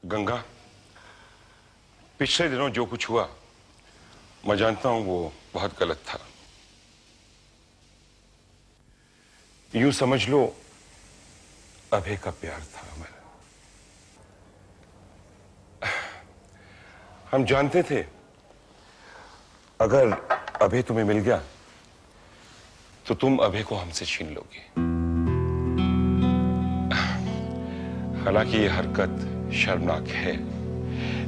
गंगा, पिछले दिनों जो कुछ हुआ मैं जानता हूं वो बहुत गलत था। यूं समझ लो अभय का प्यार था हमारा। हम जानते थे अगर अभय तुम्हें मिल गया तो तुम अभय को हमसे छीन लोगे। हालांकि यह हरकत शर्मनाक है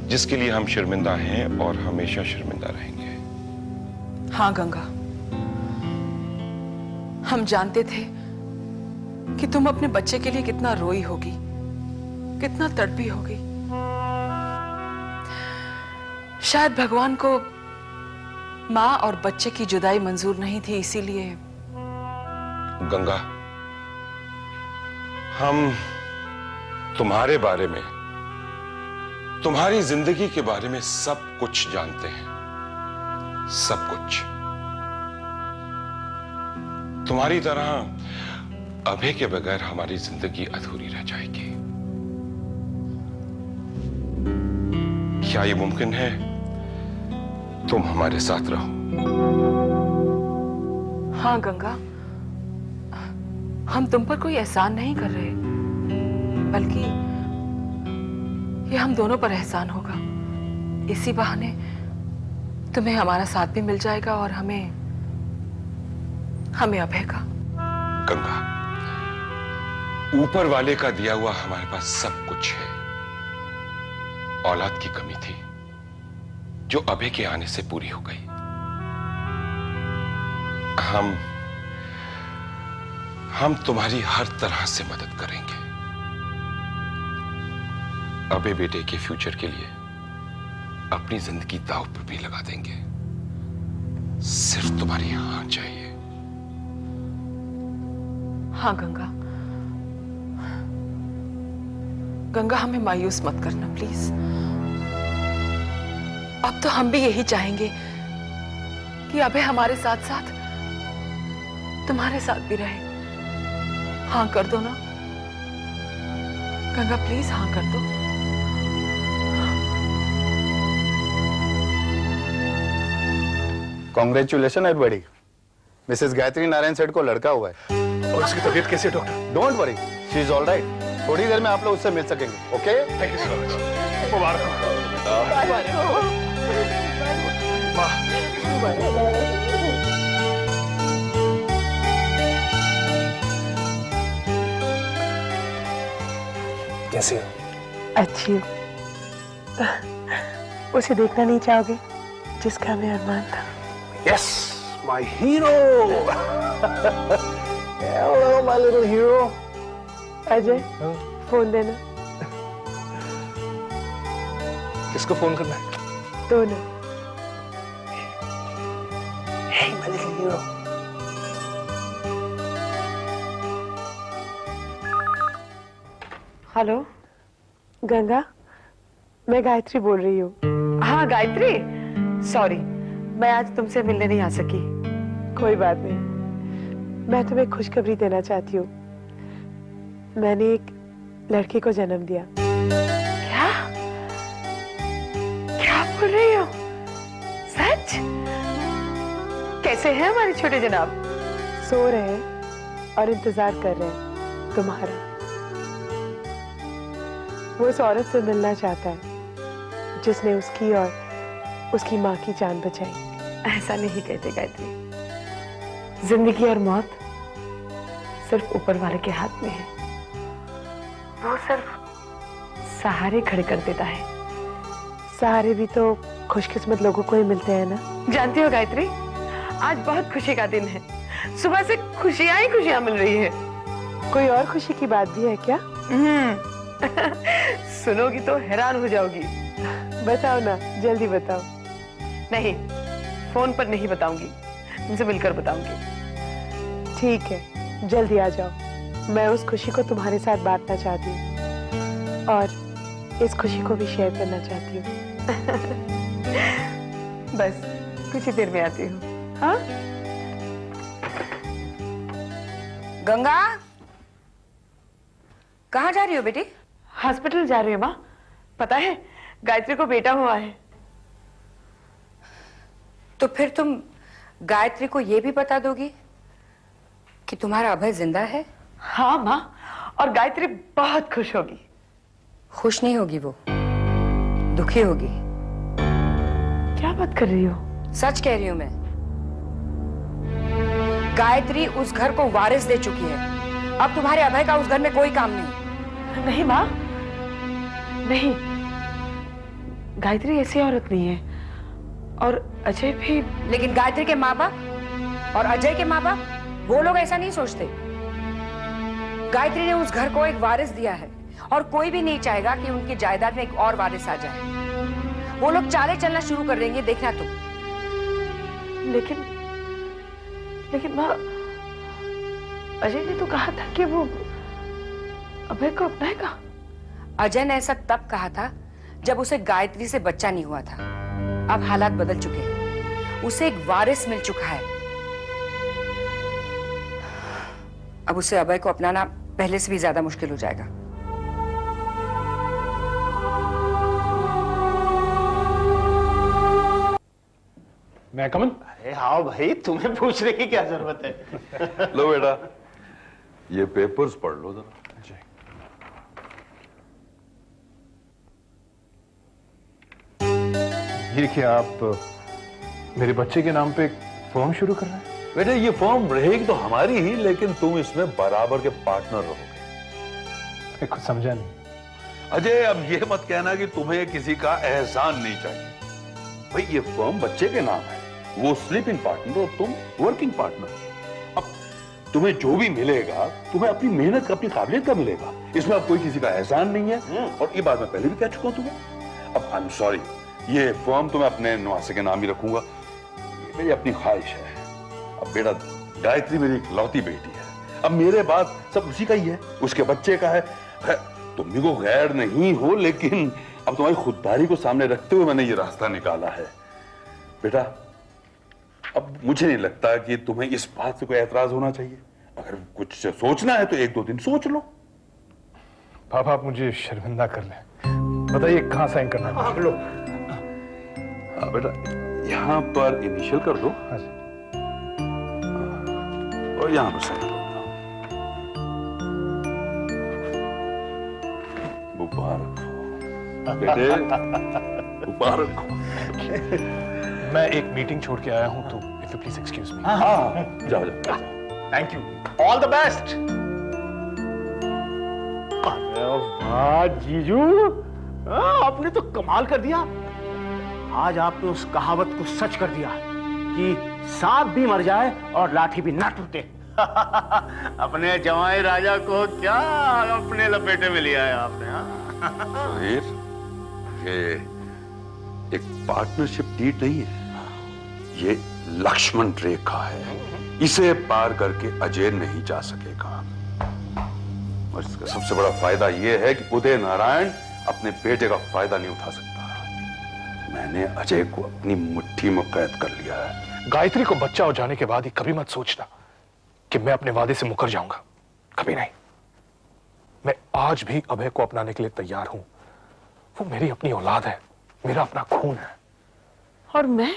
जिसके लिए हम शर्मिंदा हैं और हमेशा शर्मिंदा रहेंगे। हाँ गंगा, हम जानते थे कि तुम अपने बच्चे के लिए कितना रोई होगी, कितना तड़पी होगी। शायद भगवान को माँ और बच्चे की जुदाई मंजूर नहीं थी, इसीलिए। गंगा, हम तुम्हारे बारे में, तुम्हारी जिंदगी के बारे में सब कुछ जानते हैं, सब कुछ। तुम्हारी तरह अभय के बगैर हमारी जिंदगी अधूरी रह जाएगी। क्या ये मुमकिन है तुम हमारे साथ रहो? हाँ गंगा, हम तुम पर कोई एहसान नहीं कर रहे, बल्कि ये हम दोनों पर एहसान होगा। इसी बहाने तुम्हें हमारा साथ भी मिल जाएगा और हमें अभय का। गंगा, ऊपर वाले का दिया हुआ हमारे पास सब कुछ है। औलाद की कमी थी जो अभय के आने से पूरी हो गई। हम तुम्हारी हर तरह से मदद करेंगे। अभय बेटे के फ्यूचर के लिए अपनी जिंदगी दांव पर भी लगा देंगे। सिर्फ तुम्हारी हाँ चाहिए। हाँ गंगा, गंगा हमें मायूस मत करना प्लीज। अब तो हम भी यही चाहेंगे कि अभय हमारे साथ साथ तुम्हारे साथ भी रहे। हाँ कर दो ना गंगा, प्लीज हाँ कर दो। Congratulation everybody. Mrs Gayatri Narayan सेठ को लड़का हुआ है। और उसकी तबीयत कैसी है doctor? Don't worry, she is all right. थोड़ी देर में आप लोग उससे मिल सकेंगे। Okay, thank you so much. मुबारक हो। कैसी हो? अच्छी हूँ। उसे देखना नहीं चाहोगे जिसका हमें अरमान था? Yes, my hero. Hello my little hero. Ajay, phone देना। किसको फोन करना है? दोनों। Hey my little hero. Hello Ganga, मैं गायत्री बोल रही हूँ। हाँ गायत्री, सॉरी मैं आज तुमसे मिलने नहीं आ सकी। कोई बात नहीं, मैं तुम्हें खुशखबरी देना चाहती हूँ। मैंने एक लड़के को जन्म दिया। क्या क्या बोल रही हो? सच? कैसे हैं हमारे छोटे जनाब? सो रहे हैं और इंतजार कर रहे हैं तुम्हारा। वो उस औरत से मिलना चाहता है जिसने उसकी और उसकी माँ की जान बचाई। ऐसा नहीं कहते गायत्री, जिंदगी और मौत सिर्फ ऊपर वाले के हाथ में है। वो सिर्फ सहारे खड़े कर देता है। सहारे भी तो खुशकिस्मत लोगों को ही मिलते हैं ना। जानती हो गायत्री, आज बहुत खुशी का दिन है। सुबह से खुशियां ही खुशियां मिल रही है। कोई और खुशी की बात भी है क्या? सुनोगी तो हैरान हो जाओगी। बताओ ना, जल्दी बताओ। नहीं, फोन पर नहीं बताऊंगी, तुमसे मिलकर बताऊंगी। ठीक है, जल्दी आ जाओ। मैं उस खुशी को तुम्हारे साथ बांटना चाहती हूँ और इस खुशी को भी शेयर करना चाहती हूँ। बस कुछ ही देर में आती हूँ। हाँ गंगा, कहाँ जा रही हो बेटी? हॉस्पिटल जा रही हूँ माँ। पता है गायत्री को बेटा हुआ है। तो फिर तुम गायत्री को यह भी बता दोगी कि तुम्हारा अभय जिंदा है? हाँ माँ, और गायत्री बहुत खुश होगी। खुश नहीं होगी, वो दुखी होगी। क्या बात कर रही हो? सच कह रही हूं मैं। गायत्री उस घर को वारिस दे चुकी है। अब तुम्हारे अभय का उस घर में कोई काम नहीं। नहीं माँ, नहीं, गायत्री ऐसी औरत नहीं है। और अजय भी। लेकिन गायत्री के माँ बाप और अजय के माँ बाप, वो लोग ऐसा नहीं सोचते। गायत्री ने उस घर को एक वारिस दिया है और कोई भी नहीं चाहेगा कि उनकी जायदाद में एक और वारिस आ जाए। वो लोग चाले चलना शुरू कर देंगे, देखना तुम। लेकिन माँ, अजय ने तो कहा था कि वो अभय को अपनाएगा। अजय ने ऐसा तब कहा था जब उसे गायत्री से बच्चा नहीं हुआ था। अब हालात बदल चुके हैं, उसे एक वारिस मिल चुका है। अब उसे अभय को अपनाना पहले से भी ज्यादा मुश्किल हो जाएगा। मैं कमन? अरे हाँ भाई, तुम्हें पूछने की क्या जरूरत है। लो बेटा, ये पेपर्स पढ़ लो जरा। ये क्या आप मेरे बच्चे के नाम पे एक फर्म शुरू कर रहे हैं? बेटा ये फॉर्म रहेगी तो हमारी ही, लेकिन तुम इसमें बराबर के पार्टनर रहोगे। मैं कुछ समझा नहीं। अजय, अब ये मत कहना कि तुम्हें किसी का एहसान नहीं चाहिए। भाई ये फर्म बच्चे के नाम है, वो स्लीपिंग पार्टनर और तुम वर्किंग पार्टनर। अब तुम्हें जो भी मिलेगा तुम्हें अपनी मेहनत का, अपनी काबिलियत का मिलेगा। इसमें अब कोई किसी का एहसान नहीं है। और ये बात मैं पहले भी कह चुका हूं तुम्हें। अब आई एम सॉरी, ये फर्म तो मैं अपने नवासे के नाम ही रखूंगा, ये मेरी अपनी ख्वाहिश है। अब बेटा, गायत्री मेरी इकलौती बेटी है, अब मेरे बाद सब उसी का ही है, उसके बच्चे का है। तुम भी को गैर नहीं हो, लेकिन अब तुम्हारी खुददारी को सामने रखते हुए मैंने ये रास्ता निकाला है। बेटा, अब मुझे नहीं लगता कि तुम्हें इस बात से कोई एतराज होना चाहिए। अगर कुछ सोचना है तो एक दो दिन सोच लो। पापा आप मुझे शर्मिंदा कर लें, बताइए कहाँ साइन करना है? लो। हाँ बेटा, यहाँ पर इनिशियल कर दो हाँ जी। और यहाँ पर साइन कर दो। मुबारक हो बेटे, मुबारक हो। मैं एक मीटिंग छोड़ के आया हूं, तो if you please excuse me. हाँ, जाओ जाओ। Thank you, all the best. अरे वाह जीजू, आपने तो कमाल कर दिया। आज आपने उस कहावत को सच कर दिया कि सांप भी मर जाए और लाठी भी ना टूटे। अपने जवाई राजा को क्या अपने लपेटे में लिया है आपने। सुधीर, ये एक पार्टनरशिप डीड नहीं है, ये लक्ष्मण रेखा है। इसे पार करके अजय नहीं जा सकेगा। और इसका सबसे बड़ा फायदा यह है कि उदय नारायण अपने बेटे का फायदा नहीं उठा सकता। मैंने अजय को अपनी मुट्ठी में कैद कर लिया है। गायत्री को बच्चा हो जाने के बाद ही कभी मत सोचना कि मैं अपने वादे से मुकर जाऊंगा, कभी नहीं। मैं आज भी अभय को अपनाने के लिए तैयार हूं। वो मेरी अपनी औलाद है, मेरा अपना खून है। और मैं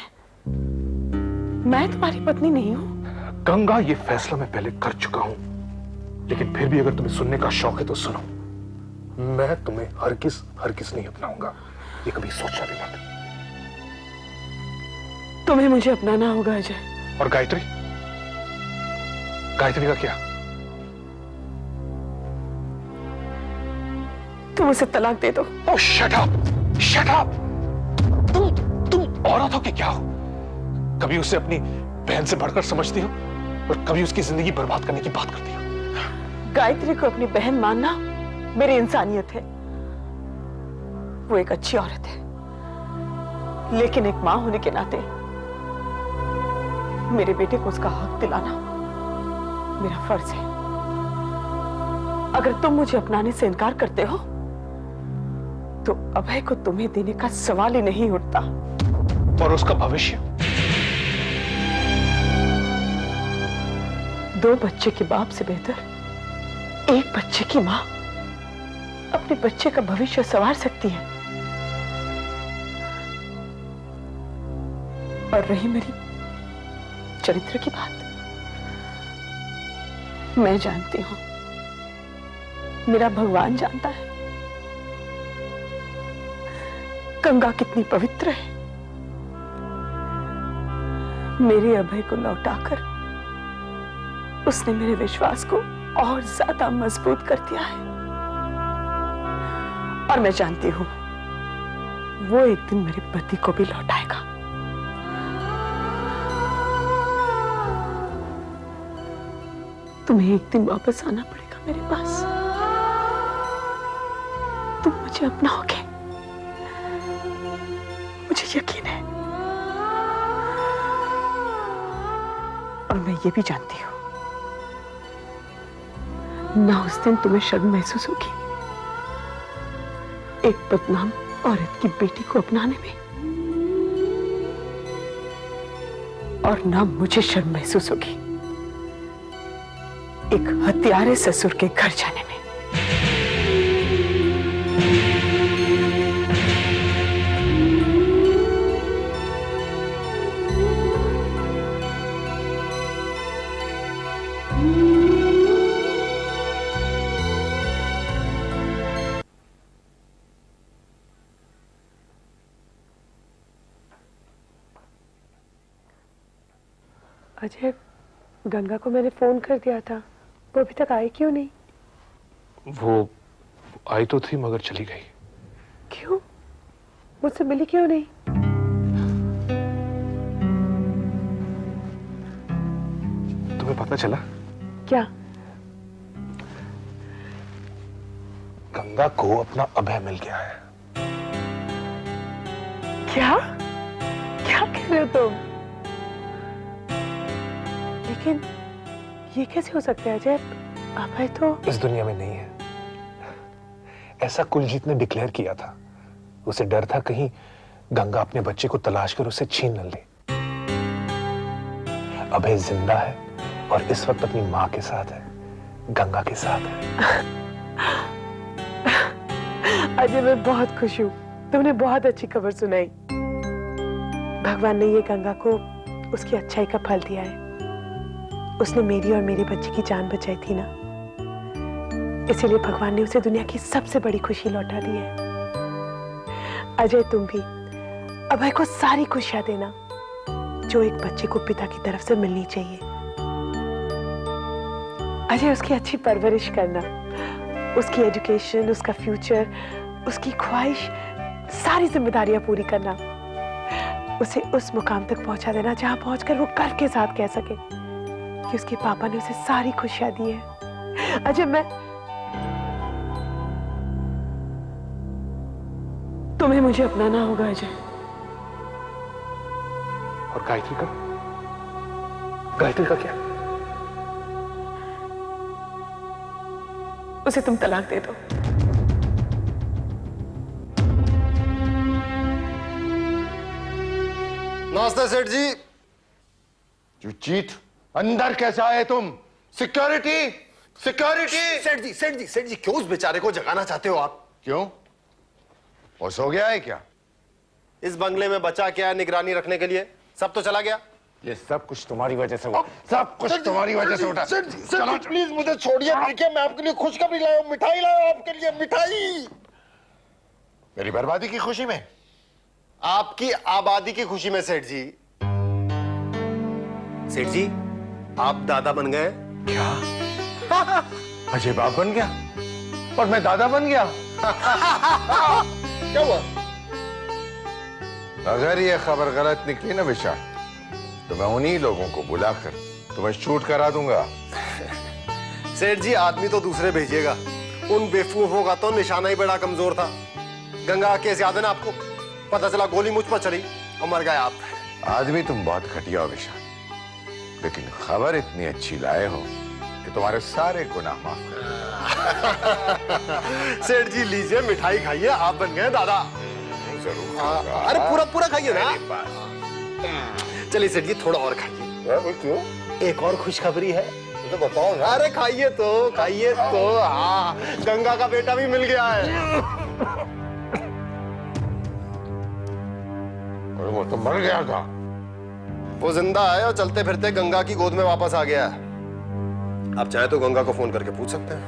तुम्हारी पत्नी नहीं हूं। गंगा, ये फैसला मैं पहले कर चुका हूं, लेकिन फिर भी अगर तुम्हें सुनने का शौक है तो सुनो। मैं तुम्हें हरगिज नहीं अपनाऊंगा, ये कभी सोचा भी मत। तुम्हें मुझे अपनाना होगा अजय। और गायत्री का क्या? तुम उसे तलाक दे दो। ओह शट अप, शट अप। तुम औरत हो कि क्या हो? कभी उसे अपनी बहन से बढ़कर समझती हो और कभी उसकी जिंदगी बर्बाद करने की बात करती हो। गायत्री को अपनी बहन मानना मेरी इंसानियत है। वो एक अच्छी औरत है, लेकिन एक मां होने के नाते मेरे बेटे को उसका हक दिलाना मेरा फर्ज है। अगर तुम मुझे अपनाने से इनकार करते हो तो अभय को तुम्हें देने का सवाल ही नहीं उठता। और उसका भविष्य? 2 बच्चे के बाप से बेहतर एक बच्चे की मां अपने बच्चे का भविष्य संवार सकती है। और रही मेरी चरित्र की बात, मैं जानती हूं, मेरा भगवान जानता है गंगा कितनी पवित्र है। मेरे अभय को लौटाकर उसने मेरे विश्वास को और ज्यादा मजबूत कर दिया है। और मैं जानती हूं वो एक दिन मेरे पति को भी लौटाएगा। तुम्हें एक दिन वापस आना पड़ेगा मेरे पास। तुम मुझे अपनाओगे, मुझे यकीन है। और मैं ये भी जानती हूं ना उस दिन तुम्हें शर्म महसूस होगी एक बदनाम औरत की बेटी को अपनाने में, और ना मुझे शर्म महसूस होगी एक हत्यारे ससुर के घर जाने में। अजय, गंगा को मैंने फोन कर दिया था, वो अभी तक आई क्यों नहीं? वो आई तो थी मगर चली गई। क्यों? मुझसे मिली क्यों नहीं? तुम्हें पता चला? क्या? गंगा को अपना अभय मिल गया है। क्या? क्या कह रहे हो तुम? लेकिन ये कैसे हो सकता है अजय? अभय तो इस दुनिया में नहीं है। ऐसा कुलजीत ने डिक्लेयर किया था। उसे डर था कहीं गंगा अपने बच्चे को तलाश कर उसे छीन न ले। अभय जिंदा है और इस वक्त अपनी मां के साथ है, गंगा के साथ है। अजय, मैं बहुत खुश हूँ। तुमने बहुत अच्छी खबर सुनाई। भगवान ने ये गंगा को उसकी अच्छाई का फल दिया है। उसने मेरी और मेरे बच्चे की जान बचाई थी ना, इसीलिए भगवान ने उसे दुनिया की सबसे बड़ी खुशी लौटा दी है। अजय, तुम भी अभय को सारी खुशियां देना जो एक बच्चे को पिता की तरफ से मिलनी चाहिए। अजय, उसकी अच्छी परवरिश करना, उसकी एजुकेशन, उसका फ्यूचर, उसकी ख्वाहिश, सारी जिम्मेदारियां पूरी करना, उसे उस मुकाम तक पहुंचा देना जहां पहुंचकर वो गर्व के साथ कह सके कि उसके पापा ने उसे सारी खुशियां दी है। अजय, तुम्हें मुझे अपनाना होगा अजय। और गायत्री का? गायत्री का क्या? उसे तुम तलाक दे दो। नमस्ते सेठ जी। यू चीट, अंदर कैसे आए तुम? Security, security. सेठ जी क्यों उस बेचारे को जगाना चाहते हो आप? क्यों, वो सो गया है क्या? इस बंगले में बचा क्या निगरानी रखने के लिए? सब तो चला गया। ये सब कुछ तुम्हारी वजह से हुआ। सब कुछ तुम्हारी वजह से उठा। चलो प्लीज मुझे छोड़िए। देखिए मैं आपके लिए खुशखबरी लाया हूं, मिठाई लाया हूं आपके लिए, मिठाई। मेरी बर्बादी की खुशी में? आपकी आबादी की खुशी में सेठ जी। सेठ जी, आप दादा बन गए। क्या? अजय बाप बन गया और मैं दादा बन गया? क्या हुआ? अगर ये खबर गलत निकली ना विशाल, तो मैं उन्हीं लोगों को बुलाकर तुम्हें शूट करा दूंगा। सेठ जी, आदमी तो दूसरे भेजिएगा। उन बेवकूफों का तो निशाना ही बड़ा कमजोर था। गंगा केस याद है ना आपको? पता चला गोली मुझ पर चली और मर गए आप। आदमी तुम बहुत घटिया हो विशाल, लेकिन खबर इतनी अच्छी लाए हो कि तुम्हारे सारे गुनाह माफ कर। सेठ जी लीजिए, मिठाई खाइए, आप बन गए दादा। जरूर। अरे पूरा पूरा खाइए ना। चलिए सेठ जी थोड़ा और खाइए। क्यों? एक और खुशखबरी है। तो बताओ ना। अरे खाइए तो, खाइए तो। हाँ, गंगा का बेटा भी मिल गया है। और वो तो मर गया था। वो जिंदा है और चलते फिरते गंगा की गोद में वापस आ गया है। आप चाहे तो गंगा को फोन करके पूछ सकते हैं।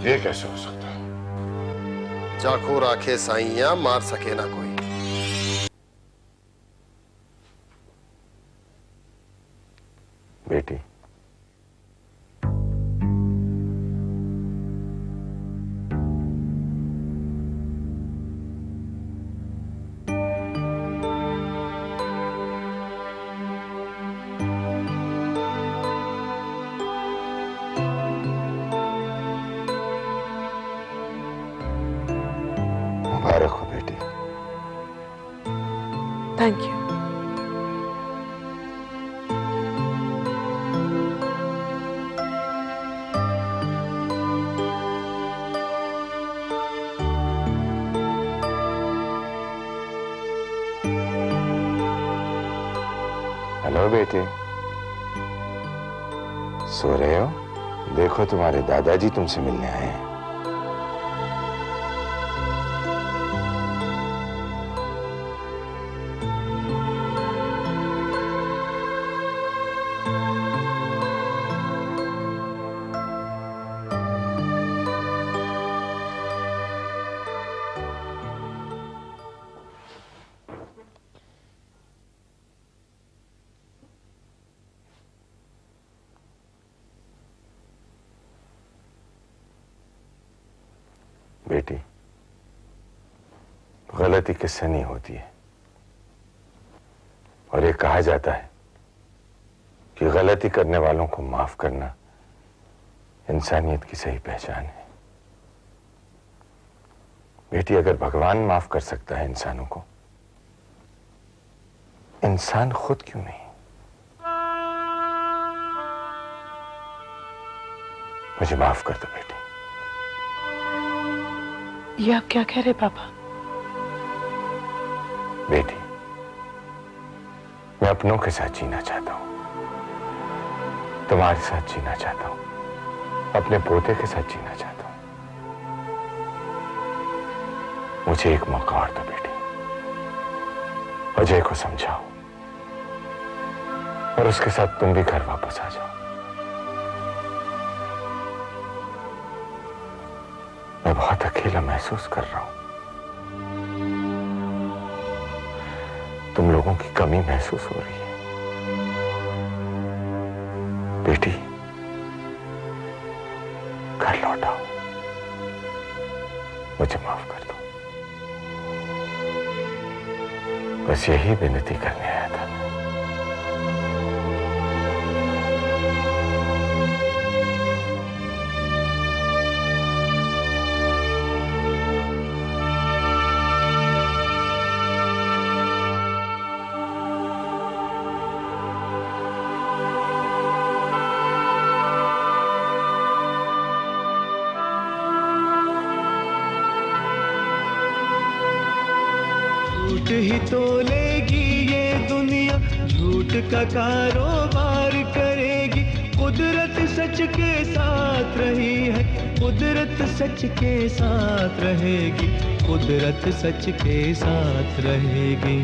ये कैसे हो सकता है? चाकू राखे साइया मार सके ना कोई। बेटी, मुबारक हो बेटी। Thank you. हेलो बेटे, सो रहे हो? देखो तुम्हारे दादाजी तुमसे मिलने आए हैं। बेटी, गलती किससे नहीं होती है, और ये कहा जाता है कि गलती करने वालों को माफ करना इंसानियत की सही पहचान है। बेटी, अगर भगवान माफ कर सकता है इंसानों को, इंसान खुद क्यों नहीं? मुझे माफ कर दो बेटी। ये आप क्या कह रहे पापा? बेटी, मैं अपनों के साथ जीना चाहता हूं, तुम्हारे साथ जीना चाहता हूं, अपने पोते के साथ जीना चाहता हूं। मुझे एक मौका और दो बेटी। अजय को समझाओ और उसके साथ तुम भी घर वापस आ जाओ। मैं बहुत अकेला महसूस कर रहा हूं। तुम लोगों की कमी महसूस हो रही है। बेटी, घर लौटाओ, मुझे माफ कर दो। बस यही विनती करने आया था। झूठ ही तो लेगी ये दुनिया, झूठ का कारोबार करेगी। कुदरत सच के साथ रही है, कुदरत सच के साथ रहेगी, कुदरत सच के साथ रहेगी।